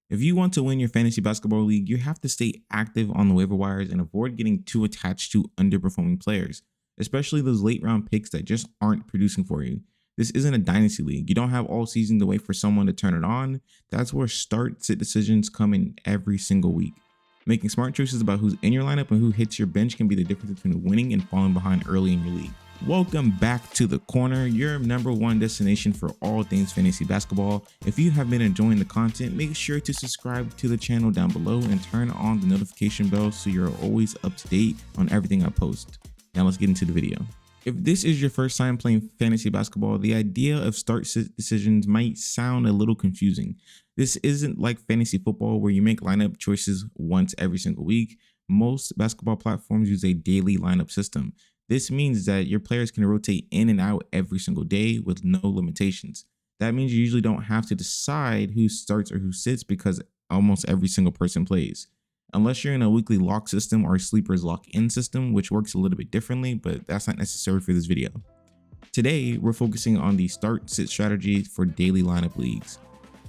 If you want to win your fantasy basketball league, you have to stay active on the waiver wires and avoid getting too attached to underperforming players, especially those late round picks that just aren't producing for you. This isn't a dynasty league. You don't have all season to wait for someone to turn it on. That's where start-sit decisions come in every single week. Making smart choices about who's in your lineup and who hits your bench can be the difference between winning and falling behind early in your league. Welcome back to The Corner, your #1 destination for all things fantasy basketball. If you have been enjoying the content, make sure to subscribe to the channel down below and turn on the notification bell so you're always up to date on everything I post. Now let's get into the video. If this is your first time playing fantasy basketball, the idea of start-sit decisions might sound a little confusing. This isn't like fantasy football where you make lineup choices once every single week. Most basketball platforms use a daily lineup system. This means that your players can rotate in and out every single day with no limitations. That means you usually don't have to decide who starts or who sits because almost every single person plays. Unless you're in a weekly lock system or a sleepers lock-in system, which works a little bit differently, but that's not necessary for this video. Today, we're focusing on the start-sit strategy for daily lineup leagues.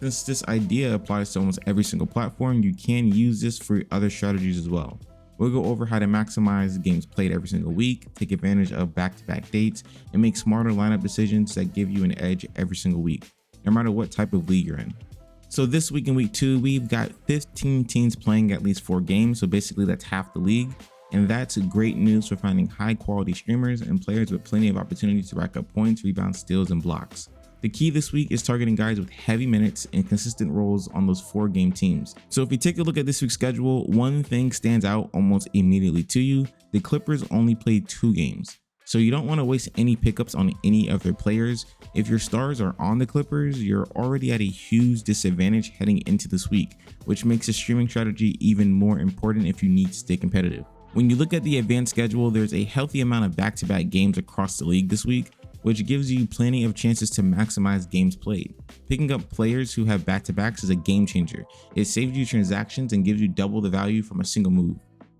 Since this idea applies to almost every single platform, you can use this for other strategies as well. We'll go over how to maximize games played every single week, take advantage of back-to-back dates, and make smarter lineup decisions that give you an edge every single week, no matter what type of league you're in. So this week in week 2, we've got 15 teams playing at least 4 games, so basically that's half the league. And that's great news for finding high quality streamers and players with plenty of opportunities to rack up points, rebounds, steals, and blocks. The key this week is targeting guys with heavy minutes and consistent roles on those 4-game teams. So if you take a look at this week's schedule, one thing stands out almost immediately to you. The Clippers only played 2 games. So you don't want to waste any pickups on any of their players. If your stars are on the Clippers, you're already at a huge disadvantage heading into this week, which makes a streaming strategy even more important if you need to stay competitive. When you look at the advanced schedule, there's a healthy amount of back-to-back games across the league this week, which gives you plenty of chances to maximize games played. Picking up players who have back-to-backs is a game changer. It saves you transactions and gives you double the value from a single move.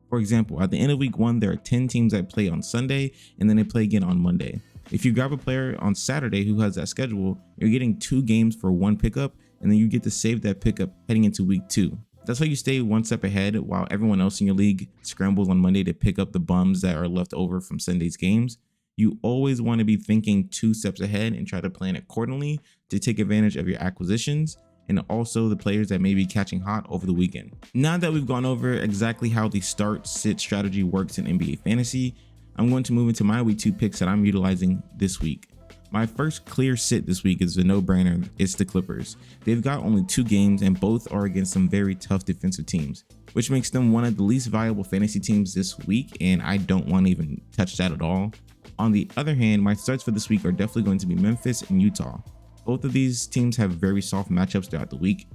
For example, at the end of week 1, there are 10 teams that play on Sunday and then they play again on Monday. If you grab a player on Saturday who has that schedule, you're getting 2 games for 1 pickup, and then you get to save that pickup heading into week 2. That's how you stay one step ahead while everyone else in your league scrambles on Monday to pick up the bums that are left over from Sunday's games. You always want to be thinking 2 steps ahead and try to plan accordingly to take advantage of your acquisitions and also the players that may be catching hot over the weekend. Now that we've gone over exactly how the start-sit strategy works in NBA fantasy, I'm going to move into my week 2 picks that I'm utilizing this week. My first clear sit this week is a no-brainer. It's the Clippers. They've got only 2 games and both are against some very tough defensive teams, which makes them one of the least viable fantasy teams this week, and I don't want to even touch that at all. On the other hand, my starts for this week are definitely going to be Memphis and Utah. Both of these teams have very soft matchups throughout the week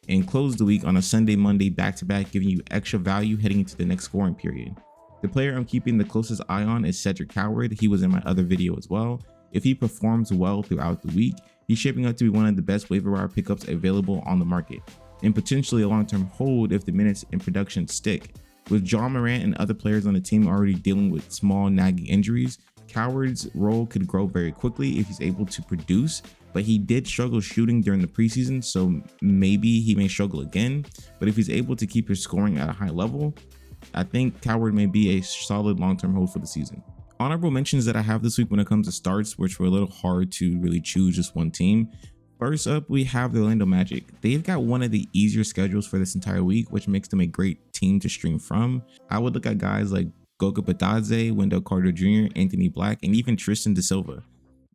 and close the week on a Sunday-Monday back-to-back, giving you extra value heading into the next scoring period. The player I'm keeping the closest eye on is Cedric Coward. He was in my other video as well. If he performs well throughout the week, he's shaping up to be one of the best waiver wire pickups available on the market, and potentially a long-term hold if the minutes and production stick. With Ja Morant and other players on the team already dealing with small nagging injuries, Coward's role could grow very quickly if he's able to produce, but he did struggle shooting during the preseason, so maybe he may struggle again. But if he's able to keep his scoring at a high level, I think Coward may be a solid long-term hold for the season. Honorable mentions that I have this week when it comes to starts, which were a little hard to really choose just one team. First up, we have the Orlando Magic. They've got one of the easier schedules for this entire week, which makes them a great team to stream from. I would look at guys like Goga Bitadze, Wendell Carter Jr., Anthony Black, and even Tristan Da Silva.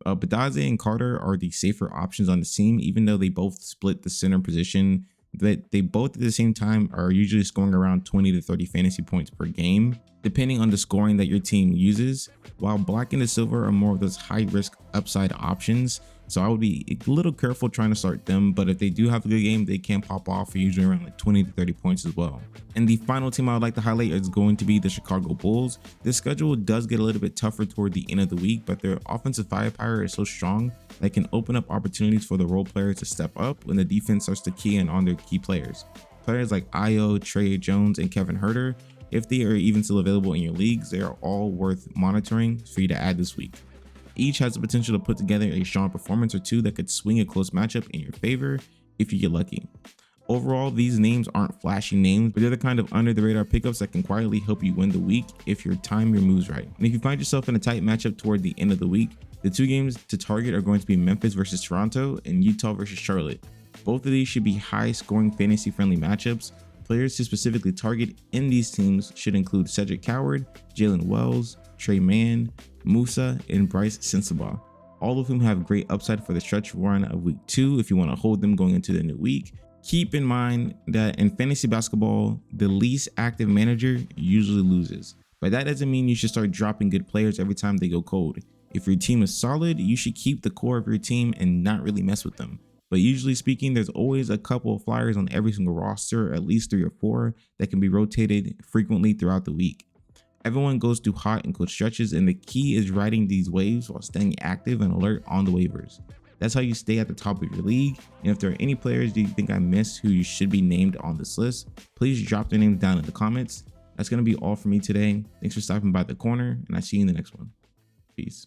Bitadze and Carter are the safer options on the team, even though they both split the center position. That they both at the same time are usually scoring around 20 to 30 fantasy points per game, depending on the scoring that your team uses, while Black and Da Silva are more of those high risk upside options. So I would be a little careful trying to start them, but if they do have a good game, they can pop off for usually around like 20 to 30 points as well. And the final team I would like to highlight is going to be the Chicago Bulls. Their schedule does get a little bit tougher toward the end of the week, but their offensive firepower is so strong that can open up opportunities for the role players to step up when the defense starts to key in on their key players. Players like Ayo, Tre Jones, and Kevin Huerter, if they are even still available in your leagues, they are all worth monitoring for you to add this week. Each has the potential to put together a strong performance or two that could swing a close matchup in your favor if you get lucky. Overall, these names aren't flashy names, but they're the kind of under the radar pickups that can quietly help you win the week if you time your moves right. And if you find yourself in a tight matchup toward the end of the week, the 2 games to target are going to be Memphis versus Toronto and Utah versus Charlotte. Both of these should be high scoring fantasy friendly matchups. Players to specifically target in these teams should include Cedric Coward, Jaylin Wells, Tre Mann, Musa, and Brice Sensabaugh, all of whom have great upside for the stretch run of week 2 if you want to hold them going into the new week. Keep in mind that in fantasy basketball, the least active manager usually loses, but that doesn't mean you should start dropping good players every time they go cold. If your team is solid, you should keep the core of your team and not really mess with them. But usually speaking, there's always a couple of flyers on every single roster, at least 3 or 4, that can be rotated frequently throughout the week. Everyone goes through hot and cold stretches, and the key is riding these waves while staying active and alert on the waivers. That's how you stay at the top of your league. And if there are any players that you think I missed who you should be named on this list, please drop their names down in the comments. That's going to be all for me today. Thanks for stopping by the corner, and I'll see you in the next one. Peace.